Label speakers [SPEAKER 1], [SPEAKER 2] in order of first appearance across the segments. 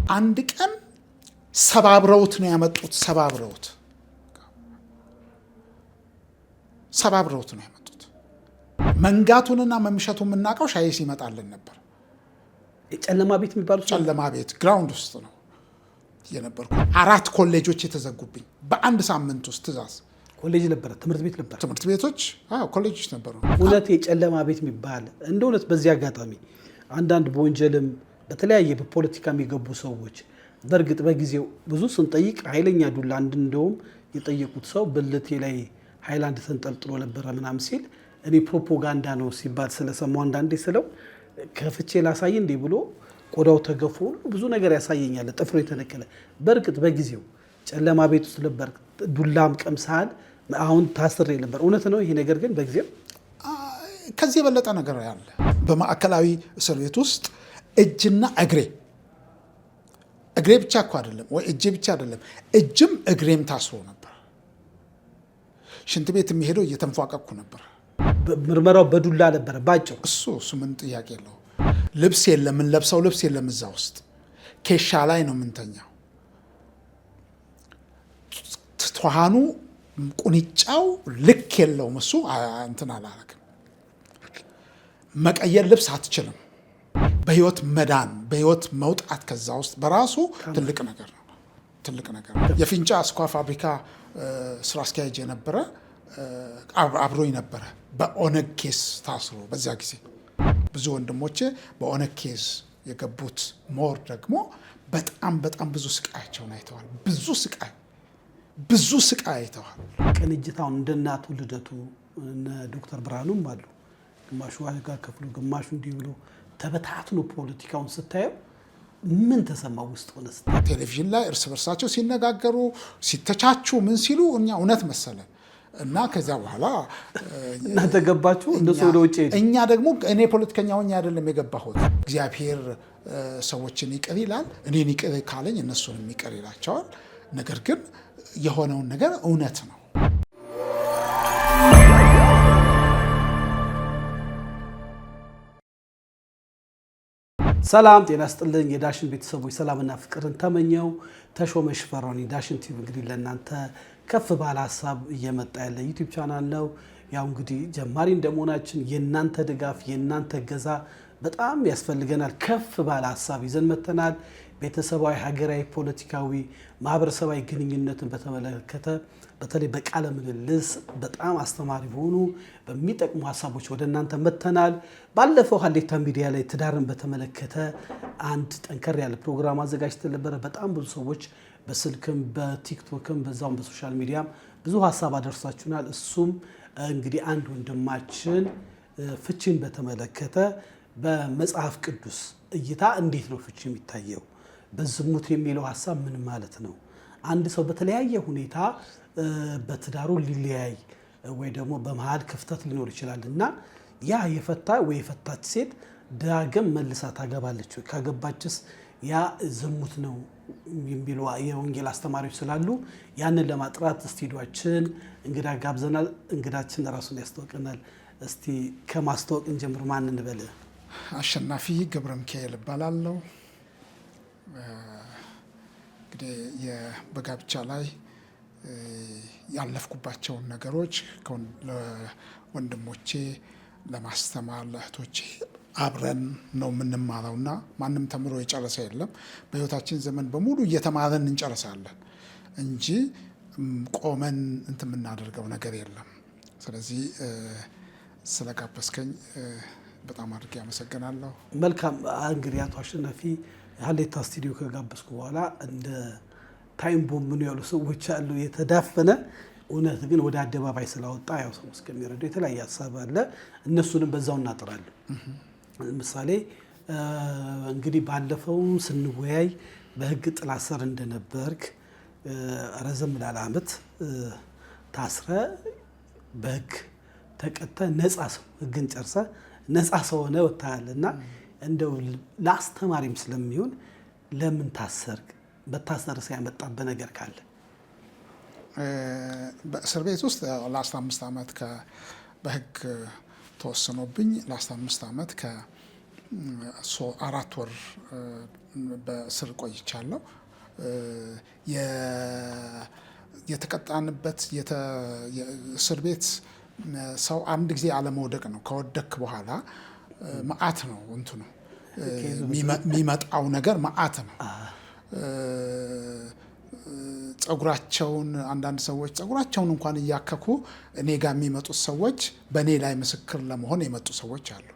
[SPEAKER 1] አንድ ቀን ሰባብረውት ነው ያመጡት። ሰባብረውት ነው ያመጡት። መንጋቱንና መምሸቱን የምናውቀው ሻይ ሲመጣልን ነበር።
[SPEAKER 2] ጨለማ ቤት የሚባለው
[SPEAKER 1] ጨለማ ቤት ግራውንድ ውስጥ ነው የነበርኩ። 4 ኮሌጆች የተዘጉብኝ በአንድ ሳምንት ውስጥ ትእዛዝ።
[SPEAKER 2] ኮሌጅ ነበረ፣ ትምህርት ቤት ነበር።
[SPEAKER 1] ትምህርት ቤቶች ኮሌጆች ነበሩ።
[SPEAKER 2] እውነት የጨለማ ቤት የሚባል እንደ እውነት በዚህ አጋጣሚ አንዳንድ በወንጀልም በተለያየ በፖለቲካ የሚገቡ ሰዎች በእርግጥ በጊዜው ብዙ ስንጠይቅ ኃይለኛ ዱላ እንደውም የጠየቁት ሰው ብልቴ ላይ ሃይላንድ ተንጠልጥሎ ነበረ ምናምን ሲል እኔ ፕሮፓጋንዳ ነው ሲባል ስለሰማሁ አንዳንዴ ስለው ከፍቼ ላሳይ እንዴ ብሎ ቆዳው ተገፎ ብዙ ነገር ያሳየኛል። ጥፍሮ የተነቀለ በእርግጥ በጊዜው ጨለማ ቤት ውስጥ ነበር። ዱላም ቀምሳል። አሁን ታስሬ ነበር። እውነት ነው ይሄ ነገር። ግን በጊዜው
[SPEAKER 1] ከዚህ የበለጠ ነገር ያለ በማዕከላዊ እስር ቤት ውስጥ እጅና እግሬ ብቻ እኮ አይደለም ወይ እጄ ብቻ አይደለም፣ እጅም እግሬም ታስሮ ነበር። ሽንት ቤት የሚሄደው እየተንፏቀቅኩ ነበር።
[SPEAKER 2] ምርመራው በዱላ ነበረ ባጭሩ።
[SPEAKER 1] እሱ ምን ጥያቄ የለው። ልብስ የለም፣ ምን ለብሰው ልብስ የለም። እዛ ውስጥ ኬሻ ላይ ነው የምንተኛው። ትኋኑ ቁንጫው ልክ የለውም። እሱ እንትን አላረግም። መቀየር ልብስ አትችልም። በህይወት መዳን በህይወት መውጣት ከዛ ውስጥ በራሱ ትልቅ ነገር ነው። የፊንጫ ስኳር ፋብሪካ ስራ አስኪያጅ የነበረ አብሮኝ ነበረ። በኦነግ ኬስ ታስሮ በዚያ ጊዜ ብዙ ወንድሞቼ በኦነግ ኬስ የገቡት ሞር ደግሞ በጣም ብዙ ስቃያቸውን አይተዋል። ብዙ ስቃይ አይተዋል።
[SPEAKER 2] ቅንጅታውን እንደ እናቱ ልደቱ ዶክተር ብርሃኑም አሉ። ግማሹ ዋጋ ከፍሎ ግማሹ እንዲህ ብሎ ተበታትኖ ፖለቲካውን ስታየው ምን ተሰማው? ውስጥ ሆነ
[SPEAKER 1] ቴሌቪዥን ላይ እርስ በርሳቸው ሲነጋገሩ ሲተቻቹ ምን ሲሉ እኛ እውነት መሰለን እና ከዛ በኋላ
[SPEAKER 2] እናንተ ገባችሁ እንደሱ ወደ ውጭ ሄዱ።
[SPEAKER 1] እኛ ደግሞ እኔ ፖለቲከኛ ሆኜ አይደለም የገባሁት። እግዚአብሔር ሰዎችን ይቅር ይላል። እኔን ይቅር ካለኝ እነሱንም ይቅር ይላቸዋል። ነገር ግን የሆነውን ነገር እውነት ነው።
[SPEAKER 2] ሰላም ጤና ስጥልኝ የዳሽን ቤተሰቦች፣ ሰላምና ፍቅርን ተመኘው። ተሾመ ሽፈራው ነኝ። ዳሽን ቲቪ እንግዲህ ለእናንተ ከፍ ባለ ሀሳብ እየመጣ ያለ ዩቲዩብ ቻናል ነው። ያው እንግዲህ ጀማሪ እንደመሆናችን የእናንተ ድጋፍ የእናንተ እገዛ በጣም ያስፈልገናል። ከፍ ባለ ሀሳብ ይዘን መተናል። ቤተሰባዊ፣ ሀገራዊ፣ ፖለቲካዊ፣ ማህበረሰባዊ ግንኙነትን በተመለከተ በተለይ በቃለ ምልልስ በጣም አስተማሪ በሆኑ በሚጠቅሙ ሀሳቦች ወደ እናንተ መተናል። ባለፈው ሀሌታ ሚዲያ ላይ ትዳርን በተመለከተ አንድ ጠንከር ያለ ፕሮግራም አዘጋጅተን ነበረ። በጣም ብዙ ሰዎች በስልክም በቲክቶክም በዛውም በሶሻል ሚዲያም ብዙ ሀሳብ አደርሳችሁናል። እሱም እንግዲህ አንድ ወንድማችን ፍቺን በተመለከተ በመጽሐፍ ቅዱስ እይታ እንዴት ነው ፍቺ የሚታየው? በዝሙት የሚለው ሀሳብ ምን ማለት ነው? አንድ ሰው በተለያየ ሁኔታ በትዳሩ ሊለያይ ወይ ደግሞ በመሃል ክፍተት ሊኖር ይችላል እና ያ የፈታ ወይ የፈታች ሴት ዳግም መልሳ ታገባለች ወይ? ካገባችስ ያ ዝሙት ነው የሚሉ የወንጌል አስተማሪዎች ስላሉ ያንን ለማጥራት ስቱዲዮአችን እንግዳ ጋብዘናል። እንግዳችን ራሱን ያስተዋውቀናል። እስቲ ከማስተዋወቅ እንጀምር። ማን እንበል?
[SPEAKER 1] አሸናፊ ገብረ ሚካኤል እባላለሁ። እንግዲህ በጋብቻ ላይ ያለፍኩባቸውን ነገሮች ለወንድሞቼ ለማስተማር ለእህቶቼ አብረን ነው የምንማረውና ማንም ተምሮ የጨረሰ የለም። በህይወታችን ዘመን በሙሉ እየተማረን እንጨርሳለን እንጂ ቆመን እንትን የምናደርገው ነገር የለም። ስለዚህ ስለጋበዝከኝ በጣም አድርጌ አመሰግናለሁ።
[SPEAKER 2] መልካም። እንግዲህ አቶ አሸናፊ ሀሌታ ስቱዲዮ ከጋበዝኩ በኋላ እንደ ታይም ቦምብ ምን ያሉ ሰዎች አሉ የተዳፈነ እውነት ግን ወደ አደባባይ ስላወጣ ያው ሰው እስከሚረዱ የተለያየ ሀሳብ አለ። እነሱንም በዛው እናጥራለን። ምሳሌ እንግዲህ ባለፈው ስንወያይ በህግ ጥላ ስር እንደነበርክ ረዘም ላለ ዓመት ታስረ በህግ ተቀጥተ ነፃ ሰው ህግን ጨርሰ ነፃ ሰው ሆነ ወጣልና እንደው ለአስተማሪም ስለሚሆን ለምን ታሰርክ? በታሰር ሲያመጣበት ነገር ካለ?
[SPEAKER 1] በእስር ቤት ውስጥ ለ15 ዓመት በህግ ተወስኖብኝ ለ15 ዓመት 4 ወር በእስር ቆይቻለሁ። የተቀጣንበት እስር ቤት ሰው አንድ ጊዜ አለመውደቅ ነው። ከወደክ በኋላ መዓት ነው እንትኑ የሚመጣው ነገር መዓት ነው። ጸጉራቸውን አንዳንድ ሰዎች ጸጉራቸውን እንኳን እያከኩ እኔ ጋር የሚመጡት ሰዎች በእኔ ላይ ምስክር ለመሆን የመጡ ሰዎች አሉ።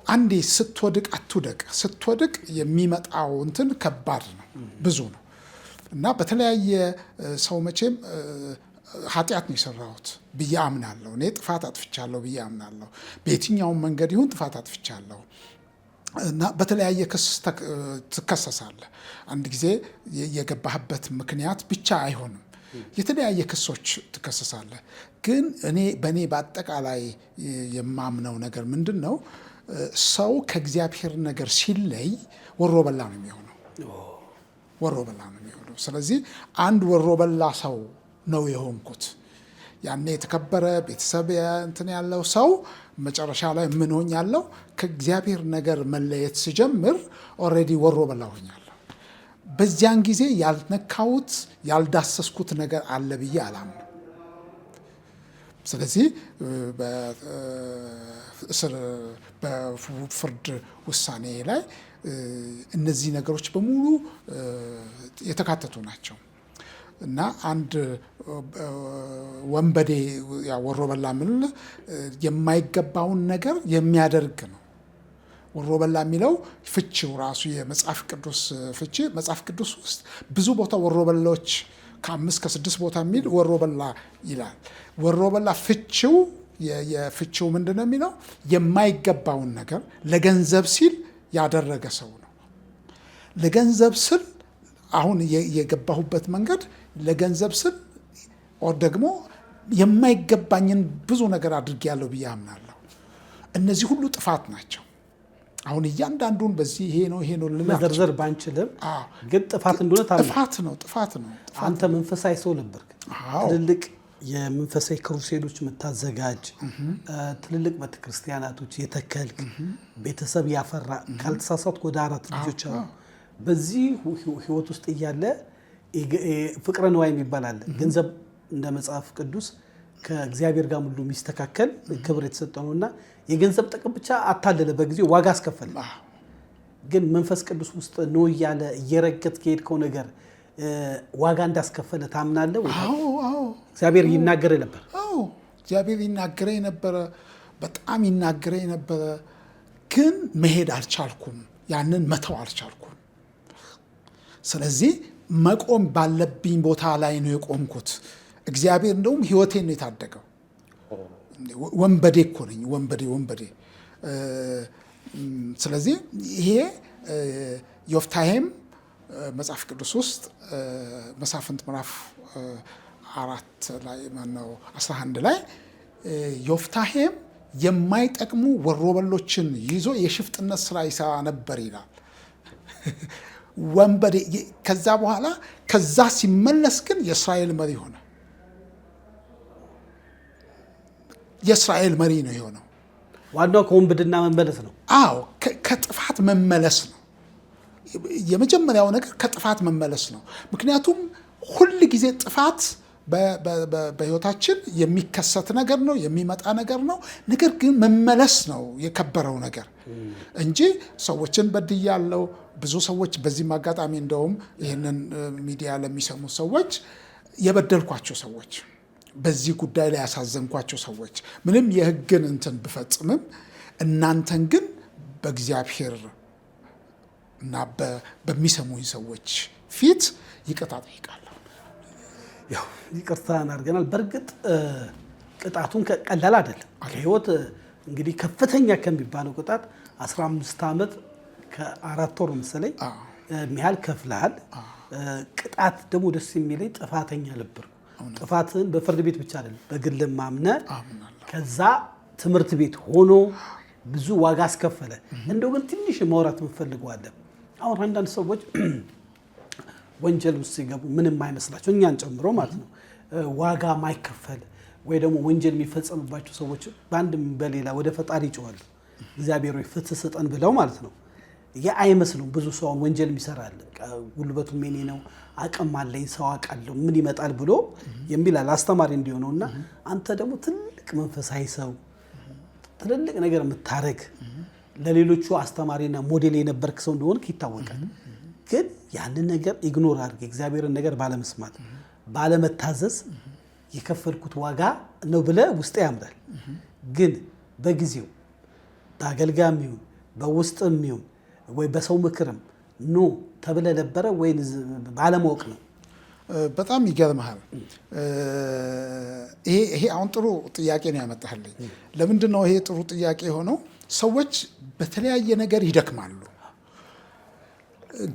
[SPEAKER 1] አንዴ ስትወድቅ አትውደቅ፣ ስትወድቅ የሚመጣው እንትን ከባድ ነው፣ ብዙ ነው እና በተለያየ ሰው መቼም ኃጢአት ነው የሰራሁት ብዬ አምናለሁ። እኔ ጥፋት አጥፍቻለሁ ብዬ አምናለሁ። በየትኛውም መንገድ ይሁን ጥፋት አጥፍቻለሁ እና በተለያየ ክስ ትከሰሳለህ። አንድ ጊዜ የገባህበት ምክንያት ብቻ አይሆንም፣ የተለያየ ክሶች ትከሰሳለህ። ግን በእኔ በአጠቃላይ የማምነው ነገር ምንድን ነው? ሰው ከእግዚአብሔር ነገር ሲለይ ወሮበላ ነው የሚሆነው፣ ወሮበላ ነው የሚሆነው። ስለዚህ አንድ ወሮበላ ሰው ነው የሆንኩት። ያኔ የተከበረ ቤተሰብ እንትን ያለው ሰው መጨረሻ ላይ ምን ሆኛለሁ? ከእግዚአብሔር ነገር መለየት ስጀምር ኦልሬዲ ወሮበላ ሆኛለሁ። በዚያን ጊዜ ያልነካሁት ያልዳሰስኩት ነገር አለ ብዬ አላምንም። ስለዚህ በፍርድ ውሳኔ ላይ እነዚህ ነገሮች በሙሉ የተካተቱ ናቸው እና አንድ ወንበዴ ወሮበላ ምን የማይገባውን ነገር የሚያደርግ ነው። ወሮበላ የሚለው ፍቺው ራሱ የመጽሐፍ ቅዱስ ፍቺ፣ መጽሐፍ ቅዱስ ውስጥ ብዙ ቦታ ወሮበላዎች ከ5 ከ6 ቦታ የሚል ወሮበላ ይላል። ወሮበላ ፍቺው የፍቺው ምንድን ነው የሚለው? የማይገባውን ነገር ለገንዘብ ሲል ያደረገ ሰው ነው። ለገንዘብ ስል አሁን የገባሁበት መንገድ ለገንዘብ ስል ኦር ደግሞ የማይገባኝን ብዙ ነገር አድርጌያለሁ ብዬ አምናለሁ። እነዚህ ሁሉ ጥፋት ናቸው። አሁን እያንዳንዱን በዚህ ይሄ ነው
[SPEAKER 2] መዘርዘር ባንችልም ግን ጥፋት እንደሆነ
[SPEAKER 1] ጥፋት ነው።
[SPEAKER 2] አንተ መንፈሳዊ ሰው ነበርክ። ትልልቅ የመንፈሳዊ ክሩሴዶች የምታዘጋጅ ትልልቅ ቤተክርስቲያናቶች የተከልክ ቤተሰብ ያፈራ ካልተሳሳትኩ ወደ 4 ልጆች አሉ። በዚህ ህይወት ውስጥ እያለ ፍቅረ ንዋይ የሚባል አለ። ገንዘብ እንደ መጽሐፍ ቅዱስ ከእግዚአብሔር ጋር ሁሉ የሚስተካከል ክብር የተሰጠው ነውና የገንዘብ ጥቅም ብቻ አታለለ፣ በጊዜው ዋጋ አስከፈለ። ግን መንፈስ ቅዱስ ውስጥ ነው እያለ እየረገጥ ከሄድከው ነገር ዋጋ እንዳስከፈለ ታምናለህ ወይ? እግዚአብሔር ይናገረኝ ነበር።
[SPEAKER 1] እግዚአብሔር ይናገረኝ ነበረ፣ በጣም ይናገረኝ ነበረ። ግን መሄድ አልቻልኩም፣ ያንን መተው አልቻልኩም። ስለዚህ መቆም ባለብኝ ቦታ ላይ ነው የቆምኩት። እግዚአብሔር እንደውም ህይወቴን ነው የታደገው። ወንበዴ እኮ ነኝ፣ ወንበዴ። ስለዚህ ይሄ ዮፍታሔም መጽሐፍ ቅዱስ ውስጥ መሳፍንት ምዕራፍ 4 ላይ ማነው 11 ላይ ዮፍታሔም የማይጠቅሙ ወሮበሎችን ይዞ የሽፍጥነት ስራ ይሰራ ነበር ይላል። ወንበዴ። ከዛ በኋላ ከዛ ሲመለስ ግን የእስራኤል መሪ ሆነ። የእስራኤል መሪ ነው የሆነው።
[SPEAKER 2] ዋናው ከወንብድና መመለስ ነው።
[SPEAKER 1] ከጥፋት መመለስ ነው። የመጀመሪያው ነገር ከጥፋት መመለስ ነው። ምክንያቱም ሁል ጊዜ ጥፋት በህይወታችን የሚከሰት ነገር ነው፣ የሚመጣ ነገር ነው። ነገር ግን መመለስ ነው የከበረው ነገር እንጂ ሰዎችን በድያለሁ። ብዙ ሰዎች በዚህም አጋጣሚ እንደውም ይህንን ሚዲያ ለሚሰሙ ሰዎች የበደልኳቸው ሰዎች፣ በዚህ ጉዳይ ላይ ያሳዘንኳቸው ሰዎች ምንም የህግን እንትን ብፈጽምም እናንተን ግን በእግዚአብሔር እና በሚሰሙኝ ሰዎች ፊት ይቅርታ ጠይቃለሁ።
[SPEAKER 2] ያው ይቅርታ እናድርገናል። በእርግጥ ቅጣቱን ቀላል አይደለም። ከህይወት እንግዲህ ከፍተኛ ከሚባለው ቅጣት 15 ዓመት ከ4 ወር መሰለኝ ሚያህል ከፍለሃል። ቅጣት ደግሞ ደስ የሚለኝ ጥፋተኛ ነበርኩ። ጥፋትን በፍርድ ቤት ብቻ አይደለም በግል ማምነ ከዛ ትምህርት ቤት ሆኖ ብዙ ዋጋ አስከፈለ። እንደው ግን ትንሽ ማውራት እንፈልገዋለን። አሁን አንዳንድ ሰዎች ወንጀል ውስጥ ሲገቡ ምንም አይመስላቸው፣ እኛን ጨምሮ ማለት ነው። ዋጋ ማይከፈል ወይ ደግሞ ወንጀል የሚፈጸምባቸው ሰዎች በአንድም በሌላ ወደ ፈጣሪ ይጮኻሉ። እግዚአብሔር ሆይ ፍትህ ስጠን ብለው ማለት ነው። ያ አይመስሉም። ብዙ ሰው ወንጀል ይሰራል። ጉልበቱ ምን ነው አቅም አለኝ ሰው አቃለው ምን ይመጣል ብሎ የሚላል አስተማሪ እንዲሆነውና አንተ ደግሞ ትልቅ መንፈሳዊ ሰው ትልልቅ ነገር የምታረግ ለሌሎቹ አስተማሪና ሞዴል የነበርክ ሰው እንደሆንክ ይታወቃል። ግን ያንን ነገር ኢግኖር አድርገህ እግዚአብሔርን ነገር ባለመስማት ባለመታዘዝ የከፈልኩት ዋጋ ነው ብለህ ውስጥ ያምራል። ግን በጊዜው በአገልጋይም ይሁን በውስጥም ይሁን ወይ በሰው ምክርም ኖ ተብለ ነበረ ወይ ባለማወቅ ነው?
[SPEAKER 1] በጣም ይገርምሃል። ይሄ አሁን ጥሩ ጥያቄ ነው ያመጣህልኝ። ለምንድን ነው ይሄ ጥሩ ጥያቄ ሆነው? ሰዎች በተለያየ ነገር ይደክማሉ።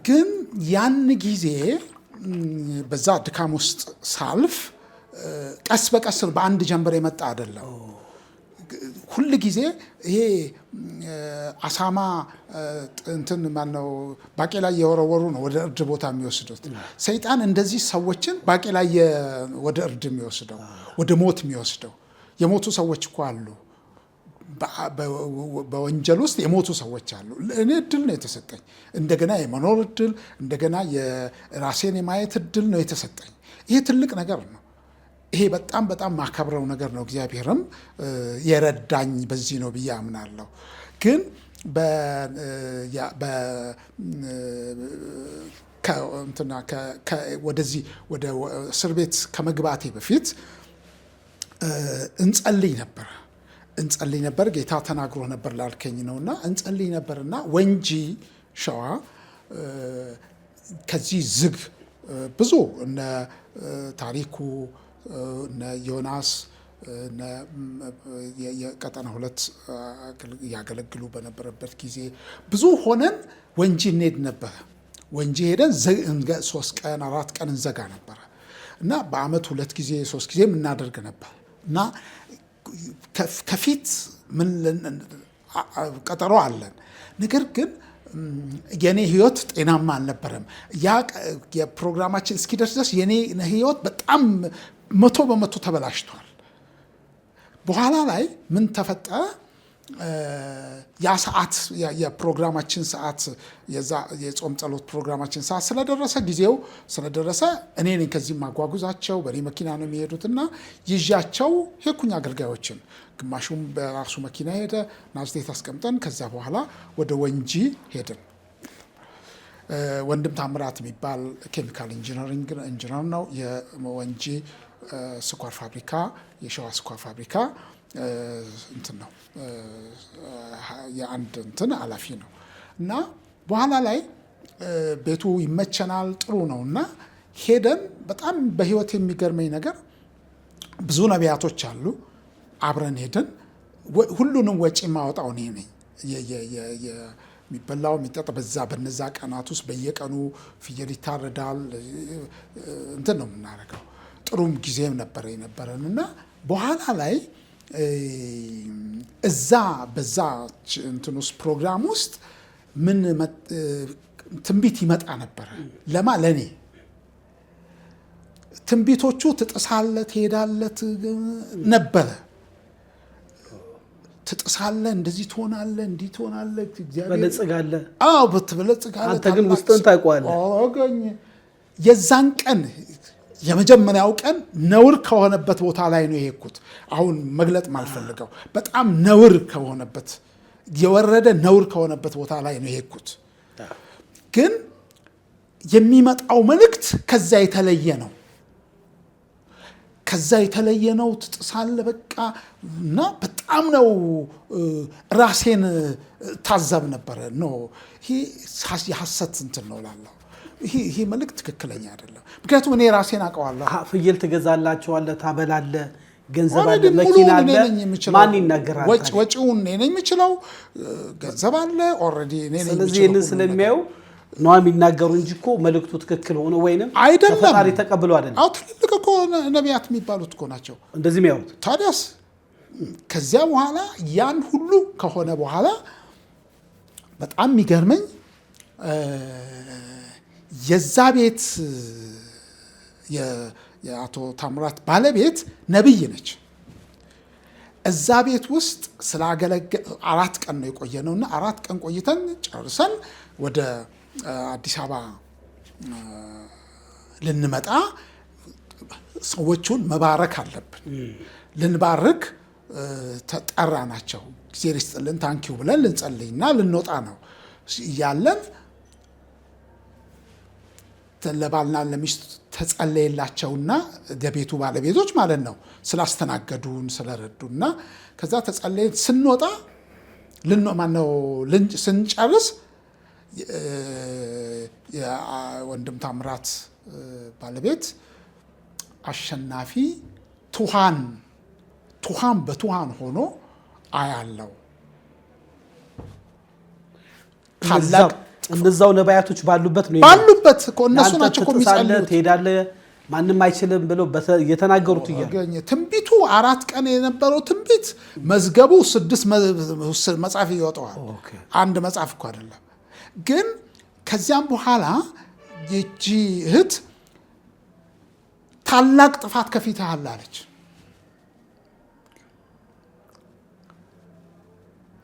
[SPEAKER 1] ግን ያን ጊዜ በዛ ድካም ውስጥ ሳልፍ ቀስ በቀስ በአንድ ጀንበር የመጣ አይደለም። ሁሉ ጊዜ ይሄ አሳማ እንትን ማነው ባቄላ እየወረወሩ ነው ወደ እርድ ቦታ የሚወስዱት። ሰይጣን እንደዚህ ሰዎችን ባቄላ ወደ እርድ የሚወስደው ወደ ሞት የሚወስደው። የሞቱ ሰዎች እኮ አሉ። በወንጀል ውስጥ የሞቱ ሰዎች አሉ። እኔ እድል ነው የተሰጠኝ። እንደገና የመኖር እድል፣ እንደገና የራሴን የማየት እድል ነው የተሰጠኝ። ይሄ ትልቅ ነገር ነው። ይሄ በጣም በጣም ማከብረው ነገር ነው። እግዚአብሔርም የረዳኝ በዚህ ነው ብዬ አምናለሁ። ግን ወደዚህ ወደ እስር ቤት ከመግባቴ በፊት እንጸልይ ነበር። ጌታ ተናግሮ ነበር ላልከኝ ነውና እንጸልይ ነበርና ወንጂ ሸዋ ከዚህ ዝግ ብዙ እነ ታሪኩ እነ ዮናስ የቀጠና 2 ያገለግሉ በነበረበት ጊዜ ብዙ ሆነን ወንጂ እንሄድ ነበር። ወንጂ ሄደን 3 ቀን 4 ቀን እንዘጋ ነበር እና በአመት 2 ጊዜ 3 ጊዜ እናደርግ ነበር እና ከፊት ምን ቀጠሮ አለን። ነገር ግን የኔ ህይወት ጤናማ አልነበረም። ያ የፕሮግራማችን እስኪደርስ ድረስ የኔ ህይወት በጣም 100% ተበላሽቷል። በኋላ ላይ ምን ተፈጠረ? ያ ሰዓት የፕሮግራማችን ሰዓት የጾም ጸሎት ፕሮግራማችን ሰዓት ጊዜው ስለደረሰ እኔ ነኝ ከዚህ ማጓጉዛቸው በኔ መኪና ነው የሚሄዱትና ይዣቸው ሄድኩኝ አገልጋዮችን። ግማሹም በራሱ መኪና ሄደ፣ ናዝሬት አስቀምጠን ከዛ በኋላ ወደ ወንጂ ሄድን። ወንድም ታምራት የሚባል ኬሚካል ኢንጂነር ነው። የወንጂ ስኳር ፋብሪካ የሸዋ ስኳር ፋብሪካ እንትን ነው የአንድ እንትን ኃላፊ ነው እና በኋላ ላይ ቤቱ ይመቸናል ጥሩ ነው እና ሄደን በጣም በህይወት የሚገርመኝ ነገር ብዙ ነቢያቶች አሉ። አብረን ሄደን ሁሉንም ወጪ ማወጣው እኔ ነኝ። የሚበላው የሚጠጣ በነዛ ቀናት ውስጥ በየቀኑ ፍየል ይታረዳል። እንትን ነው የምናደርገው። ጥሩም ጊዜም ነበረን እና በኋላ ላይ በዛ እንትን ውስጥ ፕሮግራም ውስጥ ምን ትንቢት ይመጣ ነበረ። ለኔ ትንቢቶቹ ትጥሳለህ፣ ትሄዳለህ ነበረ። ትጥሳለህ፣ እንደዚህ ትሆናለህ፣ እንዲህ ትሆናለህ፣ እግዚአብሔር
[SPEAKER 2] በለጽጋለህ።
[SPEAKER 1] አዎ በትበለጽጋለህ።
[SPEAKER 2] አንተ ግን ውስጥን ታውቀዋለህ።
[SPEAKER 1] የዛን ቀን የመጀመሪያው ቀን ነውር ከሆነበት ቦታ ላይ ነው የሄድኩት። አሁን መግለጥ ማልፈልገው በጣም ነውር ከሆነበት የወረደ ነውር ከሆነበት ቦታ ላይ ነው የሄድኩት። ግን የሚመጣው መልእክት ከዛ የተለየ ነው። ትጥሳለህ በቃ እና በጣም ነው ራሴን ታዘብ ነበረ። ይሄ የሐሰት እንትን ነው እላለሁ። ይሄ መልእክት ትክክለኛ አይደለም። ምክንያቱም እኔ ራሴን አውቀዋለሁ።
[SPEAKER 2] ፍየል ትገዛላቸዋለህ፣ ታበላለህ፣ ገንዘብ አለ፣ መኪና አለ። ማን ይናገራል?
[SPEAKER 1] ወጪውን እኔ ነኝ የምችለው። ገንዘብ አለ ኦልሬዲ እኔ ነኝ የምችለው።
[SPEAKER 2] ስለዚህ ይሄንን ስለሚያዩ ነው የሚናገሩ እንጂ እኮ መልእክቱ ትክክል ሆነ ወይንም ከፈጣሪ ተቀብሎ አይደለም።
[SPEAKER 1] አዎ ትልልቅ እኮ ነቢያት የሚባሉት እኮ ናቸው
[SPEAKER 2] እንደዚህ የሚያዩት።
[SPEAKER 1] ታዲያስ ከዚያ በኋላ ያን ሁሉ ከሆነ በኋላ በጣም የሚገርመኝ የዛ ቤት የአቶ ታምራት ባለቤት ነብይ ነች እዛ ቤት ውስጥ ስላገለገለ 4 ቀን ነው የቆየነውና 4 ቀን ቆይተን ጨርሰን ወደ አዲስ አበባ ልንመጣ ሰዎቹን መባረክ አለብን። ልንባርክ ተጠራናቸው። እግዚአብሔር ይስጥልን ታንኪው ብለን ልንጸልይና ልንወጣ ነው እያለን ለባልና ለሚስት ተጸለየላቸውና ለቤቱ ባለቤቶች ማለት ነው ስላስተናገዱን ስለረዱና ከዛ ተጸለየ። ስንወጣ ስንጨርስ የወንድም ታምራት ባለቤት አሸናፊ ቱሃን በቱሃን ሆኖ አያለው። ታላቅ
[SPEAKER 2] እነዛው ነቢያቶች ባሉበት ነው
[SPEAKER 1] እኮ እነሱ ናቸው እኮ የሚጸልዩት።
[SPEAKER 2] ትሄዳለህ ማንም አይችልም ብለው የተናገሩት እያለ
[SPEAKER 1] ትንቢቱ 4 ቀን የነበረው ትንቢት መዝገቡ 6 መጽሐፍ ይወጣዋል። አንድ መጽሐፍ እኮ አይደለም። ግን ከዚያም በኋላ የጂ እህት ታላቅ ጥፋት ከፊትህ አለ አለች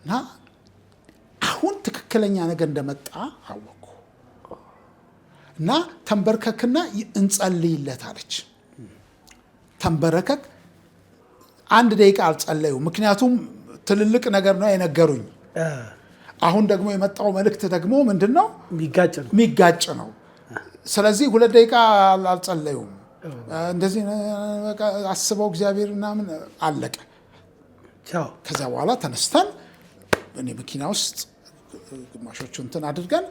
[SPEAKER 1] እና አሁን ትክክለኛ ነገር እንደመጣ አወቁ እና ተንበርከክና እንጸልይለት አለች። ተንበረከክ 1 ደቂቃ አልጸለዩ። ምክንያቱም ትልልቅ ነገር ነው የነገሩኝ። አሁን ደግሞ የመጣው መልእክት ደግሞ ምንድነው? የሚጋጭ ነው። ስለዚህ 2 ደቂቃ አልጸለዩም። እንደዚህ አስበው እግዚአብሔር ምናምን አለቀ። ከዛ በኋላ ተነስተን እኔ መኪና ውስጥ ግማሾቹ እንትን አድርገን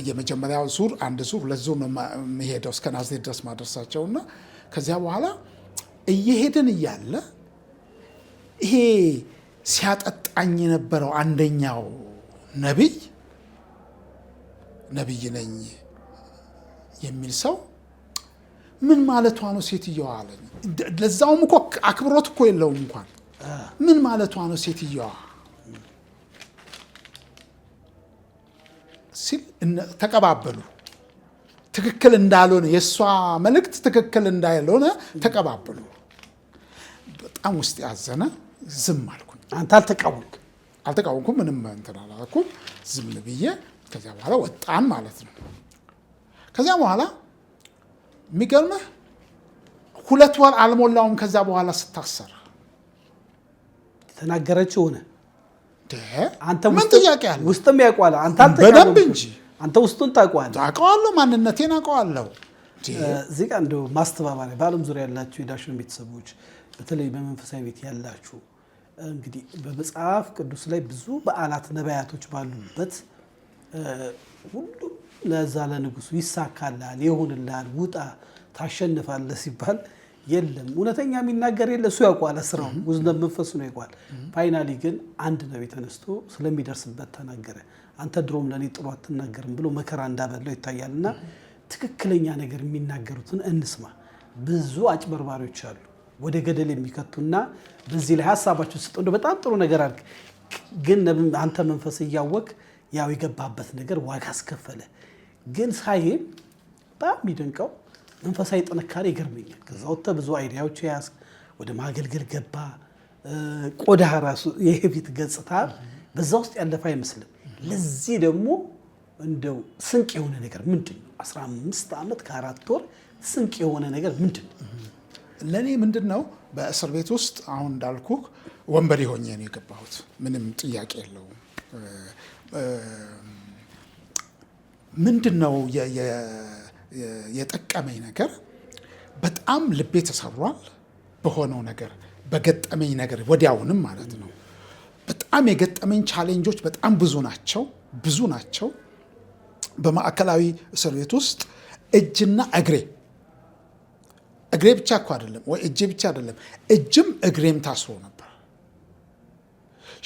[SPEAKER 1] የመጀመሪያው ዙር 1 ዙር 2 ዙር ነው የሚሄደው እስከ ናዝሬት ድረስ ማድረሳቸውና ከዚያ በኋላ እየሄድን እያለ ይሄ ሲያጠጣኝ የነበረው አንደኛው ነቢይ ነኝ የሚል ሰው ምን ማለቷ ነው ሴትየዋ አለኝ። ለዛውም እኮ አክብሮት እኮ የለውም እንኳን ምን ማለቷ ነው ሴትየዋ ሲል ተቀባበሉ። ትክክል እንዳልሆነ የእሷ መልእክት ትክክል እንዳልሆነ ተቀባበሉ። በጣም ውስጥ ያዘነ። ዝም አልኩኝ።
[SPEAKER 2] አንተ
[SPEAKER 1] አልተቃወምኩም፣ ምንም እንትን አላልኩም። ዝም ብዬ ከዚያ በኋላ ወጣን ማለት ነው። ከዚያ በኋላ የሚገርምህ 2 ወር አልሞላውም። ከዛ በኋላ ስታሰር
[SPEAKER 2] የተናገረችው ሆነ።
[SPEAKER 1] ምን ጥያቄ አለ?
[SPEAKER 2] ውስጥም ያውቀዋል።
[SPEAKER 1] በደንብ እንጂ
[SPEAKER 2] አንተ ውስጡን ታውቀዋለህ።
[SPEAKER 1] አውቀዋለሁ፣ ማንነቴን አውቀዋለሁ።
[SPEAKER 2] እዚህ ጋር እንደው ማስተባበሪያ በዓለም ዙሪያ ያላችሁ የዳሽን ቤተሰቦች በተለይ በመንፈሳዊ ቤት ያላችሁ እንግዲህ በመጽሐፍ ቅዱስ ላይ ብዙ በዓላት ነቢያቶች ባሉበት ሁሉ ለዛ ለንጉሱ ይሳካላል፣ ይሆንላል፣ ውጣ ታሸንፋለህ ሲባል የለም እውነተኛ የሚናገር የለ። እሱ ያውቀዋል፣ ስራው ውዝነብ መንፈሱ ነው ያውቀዋል። ፋይናሊ ግን አንድ ነቢይ ተነስቶ ስለሚደርስበት ተናገረ። አንተ ድሮም ለኔ ጥሩ አትናገርም ብሎ መከራ እንዳበለው ይታያልና ትክክለኛ ነገር የሚናገሩትን እንስማ። ብዙ አጭበርባሪዎች አሉ ወደ ገደል የሚከቱና በዚህ ላይ ሐሳባችሁ ስጡ። እንደው በጣም ጥሩ ነገር አድርግ፣ ግን አንተ መንፈስ እያወቅ ያው የገባበት ነገር ዋጋ አስከፈለ። ግን ሳይል በጣም የሚደንቀው መንፈሳዊ ጥንካሬ ይገርመኛል። ከዛ ወጥተህ ብዙ አይዲያዎች ያዝ፣ ወደ ማገልገል ገባ። ቆዳ ራሱ የፊት ገጽታ በዛ ውስጥ ያለፈ አይመስልም። ለዚህ ደግሞ እንደው ስንቅ የሆነ ነገር ምንድን ነው? 15 ዓመት ከ4 ወር ስንቅ የሆነ ነገር ምንድን ነው?
[SPEAKER 1] ለእኔ ምንድን ነው? በእስር ቤት ውስጥ አሁን እንዳልኩ ወንበዴ ሆኜ ነው የገባሁት። ምንም ጥያቄ የለውም። ምንድን ነው የጠቀመኝ ነገር? በጣም ልቤ ተሰሯል በሆነው ነገር፣ በገጠመኝ ነገር ወዲያውንም ማለት ነው። በጣም የገጠመኝ ቻሌንጆች በጣም ብዙ ናቸው። በማዕከላዊ እስር ቤት ውስጥ እጅና እግሬ ብቻ እኮ አይደለም ወይ እጄ ብቻ አይደለም፣ እጅም እግሬም ታስሮ ነበር።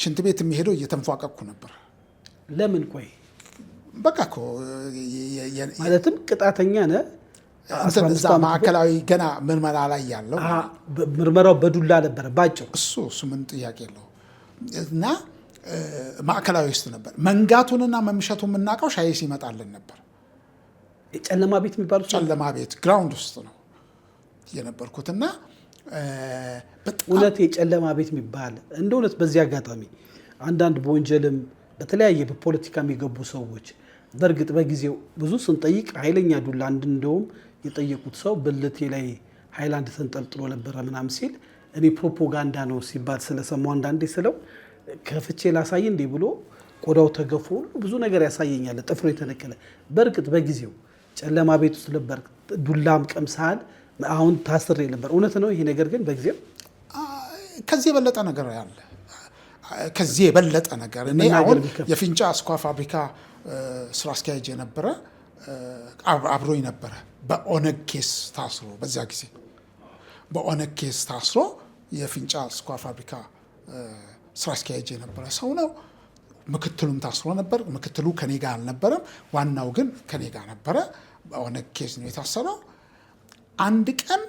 [SPEAKER 1] ሽንት ቤት የሚሄደው እየተንፏቀቅኩ ነበር።
[SPEAKER 2] ለምን? ቆይ
[SPEAKER 1] በቃ እኮ
[SPEAKER 2] ማለትም ቅጣተኛ ነህ።
[SPEAKER 1] እዛ ማዕከላዊ ገና ምርመራ ላይ ያለው
[SPEAKER 2] ምርመራው በዱላ ነበረ ባጭሩ።
[SPEAKER 1] እሱ ምን ጥያቄ የለው እና ማዕከላዊ ውስጥ ነበር። መንጋቱንና መምሸቱን የምናውቀው ሻይ ሲመጣልን ነበር።
[SPEAKER 2] ጨለማ ቤት የሚባሉት
[SPEAKER 1] ጨለማ ቤት ግራውንድ ውስጥ ነው የነበርኩትና
[SPEAKER 2] እውነት የጨለማ ቤት የሚባል እንደ እውነት በዚህ አጋጣሚ አንዳንድ በወንጀልም በተለያየ በፖለቲካ የሚገቡ ሰዎች በእርግጥ በጊዜው ብዙ ስንጠይቅ ኃይለኛ ዱላ እንደውም የጠየቁት ሰው ብልቴ ላይ ሃይላንድ ተንጠልጥሎ ነበረ ምናምን ሲል እኔ ፕሮፓጋንዳ ነው ሲባል ስለሰማሁ አንዳንዴ ስለው ከፍቼ ላሳይ እንዴ ብሎ ቆዳው ተገፎ ብዙ ነገር ያሳየኛል፣ ጥፍሮ የተነቀለ። በእርግጥ በጊዜው ጨለማ ቤት ውስጥ ነበር፣ ዱላም ቀምሳል፣ አሁን ታስሬ ነበር። እውነት ነው ይሄ ነገር። ግን በጊዜው
[SPEAKER 1] ከዚህ የበለጠ ነገር ያለ ከዚህ የበለጠ ነገር እኔ አሁን የፊንጫ አስኳ ፋብሪካ ስራ አስኪያጅ የነበረ አብሮኝ ነበረ። በኦነግ ኬስ ታስሮ በዚያ ጊዜ በኦነግ ኬስ ታስሮ የፊንጫ አስኳ ፋብሪካ ስራ አስኪያጅ የነበረ ሰው ነው። ምክትሉም ታስሮ ነበር። ምክትሉ ከኔ ጋር አልነበረም፣ ዋናው ግን ከኔ ጋር ነበረ። በኦነግ ኬስ ነው የታሰረው። አንድ ቀን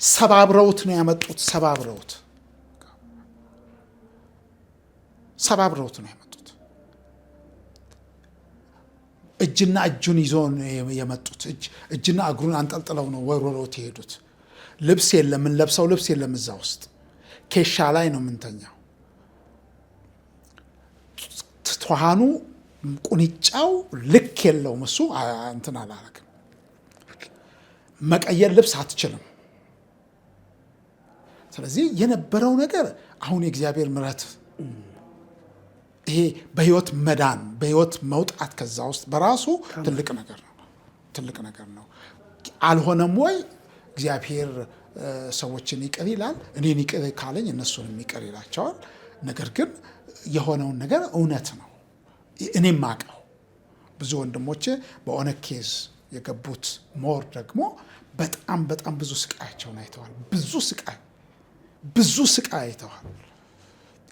[SPEAKER 1] ሰባብረውት ነው ያመጡት። ሰባብረውት ነው ያመጡት። እጅና እጁን ይዞ ነው የመጡት። እጅና እግሩን አንጠልጥለው ነው ወርወሮት የሄዱት። ልብስ የለም፣ የምንለብሰው ልብስ የለም። እዛ ውስጥ ኬሻ ላይ ነው የምንተኛው። ትኋኑ ቁንጫው ልክ የለውም። እሱ እንትን አላረግም። መቀየር ልብስ አትችልም። ስለዚህ የነበረው ነገር አሁን የእግዚአብሔር ምሕረት ይሄ በህይወት መዳን በህይወት መውጣት ከዛ ውስጥ በራሱ ትልቅ ነገር ነው። አልሆነም ወይ እግዚአብሔር ሰዎችን ይቅር ይላል። እኔን ይቅር ካለኝ እነሱንም ይቅር ይላቸዋል። ነገር ግን የሆነውን ነገር እውነት ነው። እኔም አውቀው ብዙ ወንድሞቼ በኦነግ ኬዝ የገቡት ሞር ደግሞ በጣም ብዙ ስቃያቸውን አይተዋል። ብዙ ስቃይ አይተዋል።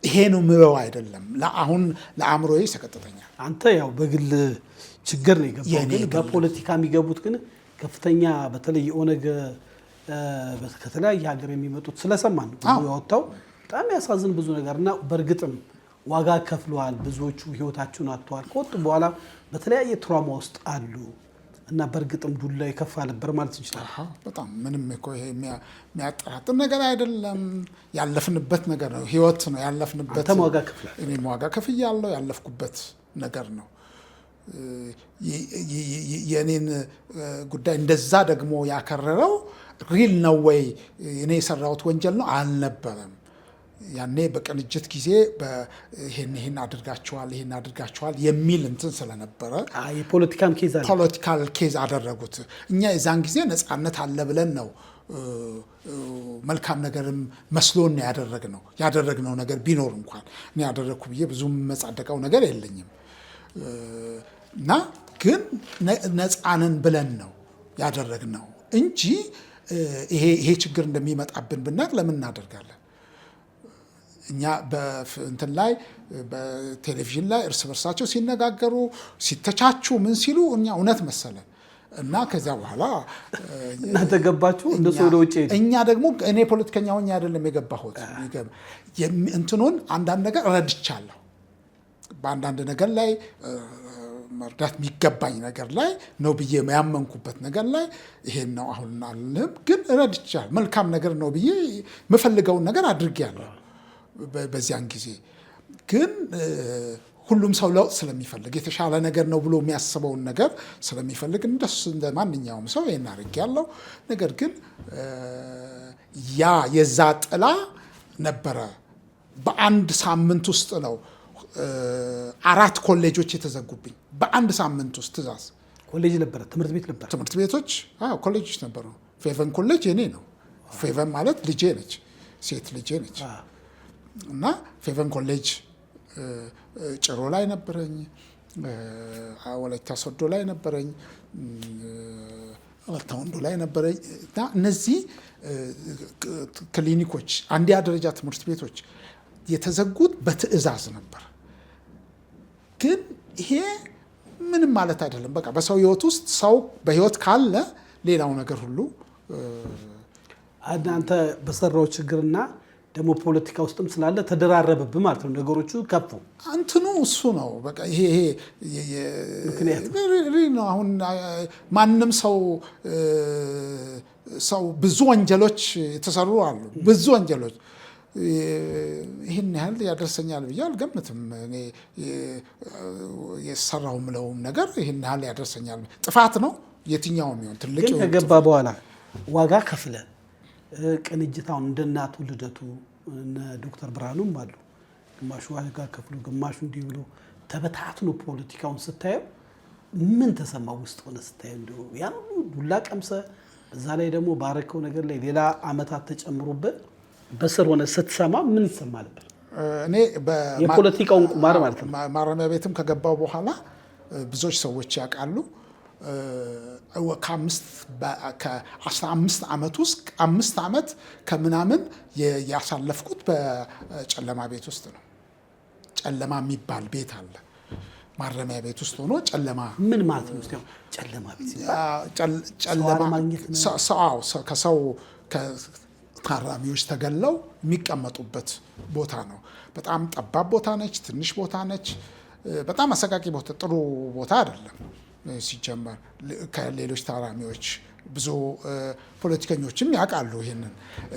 [SPEAKER 1] ይሄ ነው ምረው አይደለም። አሁን ለአእምሮዬ ሰቀጥተኛል።
[SPEAKER 2] አንተ ያው በግል ችግር ነው የገባው፣ ግን በፖለቲካ የሚገቡት ግን ከፍተኛ በተለይ ኦነግ ከተለያየ ሀገር የሚመጡት ስለሰማን ነው ያወጣው። በጣም ያሳዝን ብዙ ነገር እና በእርግጥም ዋጋ ከፍለዋል። ብዙዎቹ ህይወታቸውን አጥተዋል። ከወጡ በኋላ በተለያየ ትራውማ ውስጥ አሉ እና በእርግጥም ዱላ የከፋ ነበር ማለት እንችላለን።
[SPEAKER 1] በጣም ምንም እኮ ይሄ የሚያጠራጥር ነገር አይደለም። ያለፍንበት ነገር ነው። ህይወት ነው ያለፍንበት። እኔም ዋጋ ከፍያለሁ። ያለፍኩበት ነገር ነው። የእኔን ጉዳይ እንደዛ ደግሞ ያከረረው ሪል ነው ወይ እኔ የሰራሁት ወንጀል ነው አልነበረም። ያኔ በቅንጅት ጊዜ ይሄን አድርጋችኋል የሚል እንትን ስለነበረ ፖለቲካል ኬዝ አደረጉት። እኛ የዛን ጊዜ ነፃነት አለ ብለን ነው መልካም ነገርም መስሎን ያደረግነው ነገር ቢኖር እንኳን እኔ ያደረግኩ ብዬ ብዙ መጻደቀው ነገር የለኝም እና ግን ነፃንን ብለን ነው ያደረግነው እንጂ ይሄ ችግር እንደሚመጣብን ብናቅ ለምን እናደርጋለን? እኛ በእንትን ላይ በቴሌቪዥን ላይ እርስ በርሳቸው ሲነጋገሩ ሲተቻቹ ምን ሲሉ እኛ እውነት መሰለን እና ከዚያ በኋላ
[SPEAKER 2] እናንተ ገባችሁ እንደሱ ወደ ውጭ ሄዱ።
[SPEAKER 1] እኛ ደግሞ እኔ ፖለቲከኛ ሆኜ አይደለም የገባሁት። እንትኑን አንዳንድ ነገር ረድቻለሁ። በአንዳንድ ነገር ላይ መርዳት የሚገባኝ ነገር ላይ ነው ብዬ ያመንኩበት ነገር ላይ ይሄን ነው አሁን አልልም፣ ግን ረድቻለሁ። መልካም ነገር ነው ብዬ የምፈልገውን ነገር አድርጌያለሁ። በዚያን ጊዜ ግን ሁሉም ሰው ለውጥ ስለሚፈልግ የተሻለ ነገር ነው ብሎ የሚያስበውን ነገር ስለሚፈልግ እንደሱ እንደ ማንኛውም ሰው ይሄን አድርጌያለሁ። ነገር ግን የዛ ጥላ ነበረ። በአንድ ሳምንት ውስጥ ነው 4 ኮሌጆች የተዘጉብኝ። በአንድ ሳምንት ውስጥ ትእዛዝ
[SPEAKER 2] ኮሌጅ ነበረ፣ ትምህርት
[SPEAKER 1] ቤቶች ኮሌጆች ነበሩ። ፌቨን ኮሌጅ የኔ ነው። ፌቨን ማለት ልጄ ነች፣ ሴት ልጄ ነች። እና ፌቨን ኮሌጅ ጭሮ ላይ ነበረኝ፣ ወላይታ ሶዶ ላይ ነበረኝ፣ ወላይታ ወንዶ ላይ ነበረኝ። እና እነዚህ ክሊኒኮች፣ አንደኛ ደረጃ ትምህርት ቤቶች የተዘጉት በትዕዛዝ ነበር። ግን ይሄ ምንም ማለት አይደለም። በቃ በሰው ህይወት ውስጥ ሰው በህይወት ካለ ሌላው ነገር ሁሉ
[SPEAKER 2] አንተ በሰራው ችግርና ደግሞ ፖለቲካ ውስጥም ስላለ ተደራረበብ ማለት ነው። ነገሮቹ ከፉ።
[SPEAKER 1] እንትኑ እሱ ነው በቃ ይሄ ምክንያት ነው። አሁን ማንም ሰው ሰው ብዙ ወንጀሎች የተሰሩ አሉ። ብዙ ወንጀሎች ይህን ያህል ያደርሰኛል ብዬ አልገምትም። እኔ የሰራው ምለውም ነገር ይህን ያህል ያደርሰኛል። ጥፋት ነው የትኛውም ይሁን ትልቅ
[SPEAKER 2] ግን ከገባ በኋላ ዋጋ ከፍለ ቅንጅታውን እንደ እናቱ ልደቱ እነ ዶክተር ብርሃኑም አሉ። ግማሹ ዋጋ ከፍሎ ግማሹ እንዲህ ብሎ ተበታትኖ ፖለቲካውን ስታየው ምን ተሰማው? ውስጥ ሆነ ስታየው እንዲሁ ያን ሁሉ ዱላ ቀምሰ በዛ ላይ ደግሞ ባረከው ነገር ላይ ሌላ አመታት ተጨምሮበት በስር ሆነ ስትሰማ ምን ይሰማል?
[SPEAKER 1] እኔ
[SPEAKER 2] የፖለቲካውን ቁማር ማለት ነው።
[SPEAKER 1] ማረሚያ ቤትም ከገባው በኋላ ብዙዎች ሰዎች ያውቃሉ። ከ15 ዓመት ውስጥ 5 ዓመት ከምናምን ያሳለፍኩት በጨለማ ቤት ውስጥ ነው። ጨለማ የሚባል ቤት አለ ማረሚያ ቤት ውስጥ ሆኖ ጨለማ
[SPEAKER 2] ምን ማለት ነው? እስቲ ጨለማ ቤት
[SPEAKER 1] ከሰው ታራሚዎች ተገለው የሚቀመጡበት ቦታ ነው። በጣም ጠባብ ቦታ ነች፣ ትንሽ ቦታ ነች። በጣም አሰቃቂ ቦታ፣ ጥሩ ቦታ አይደለም። ሲጀመር ከሌሎች ታራሚዎች ብዙ ፖለቲከኞችም ያውቃሉ ይሄንን።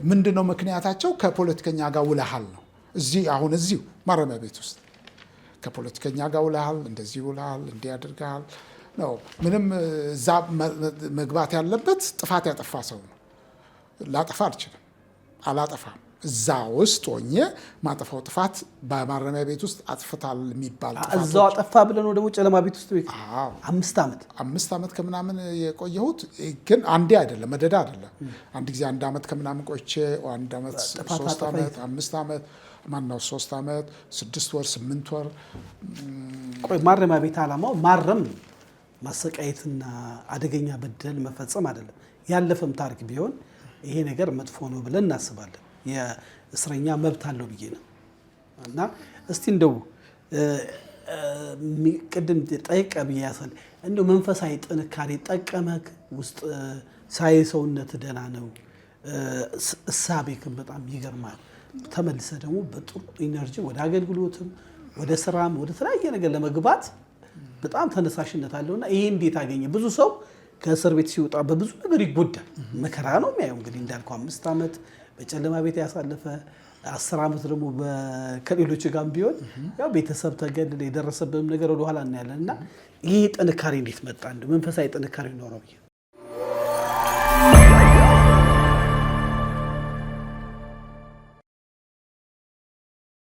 [SPEAKER 1] ምንድነው ምክንያታቸው? ከፖለቲከኛ ጋር ውለሃል ነው። እዚሁ ማረሚያ ቤት ውስጥ ከፖለቲከኛ ጋር ውለሃል፣ እንደዚህ ውለሃል፣ እንዲህ ያደርጋል ነው። ምንም እዛ መግባት ያለበት ጥፋት ያጠፋ ሰው ነው። ላጠፋ አልችልም፣ አላጠፋም። እዛ ውስጥ ሆኜ ማጠፋው ጥፋት በማረሚያ ቤት ውስጥ አጥፍታል የሚባል
[SPEAKER 2] እዛው አጠፋ ብለን ደግሞ ጨለማ ቤት ውስጥ 5
[SPEAKER 1] ዓመት ከምናምን የቆየሁት ግን አንዴ አይደለም፣ መደዳ አይደለም። አንድ ጊዜ 1 ዓመት ከምናምን ቆይቼ 1 ዓመት 3 ዓመት 5 ዓመት 3 ዓመት 6 ወር 8 ወር።
[SPEAKER 2] ቆይ ማረሚያ ቤት ዓላማው ማረም ነው፣ ማሰቃየትና አደገኛ በደል መፈጸም አይደለም። ያለፈም ታሪክ ቢሆን ይሄ ነገር መጥፎ ነው ብለን እናስባለን። የእስረኛ መብት አለው ብዬ ነው። እና እስቲ እንደው ቅድም ጠይቀ ብዬ ያሳል እንደው መንፈሳዊ ጥንካሬ ጠቀመክ? ውስጥ ሳይ ሰውነት ደህና ነው፣ እሳቤክም በጣም ይገርማል። ተመልሰ ደግሞ በጥሩ ኢነርጂ ወደ አገልግሎትም ወደ ስራም ወደ ተለያየ ነገር ለመግባት በጣም ተነሳሽነት አለውና ይሄ እንዴት አገኘ? ብዙ ሰው ከእስር ቤት ሲወጣ በብዙ ነገር ይጎዳል። መከራ ነው የሚያየው። እንግዲህ እንዳልከው 5 ዓመት በጨለማ ቤት ያሳለፈ 10 ዓመት ደግሞ ከሌሎች ጋርም ቢሆን ያው ቤተሰብ ተገድል የደረሰብንም ነገር ወደኋላ እናያለን። እና ይሄ ጥንካሬ እንዴት መጣ? እንደው መንፈሳዊ ጥንካሬ ኖረው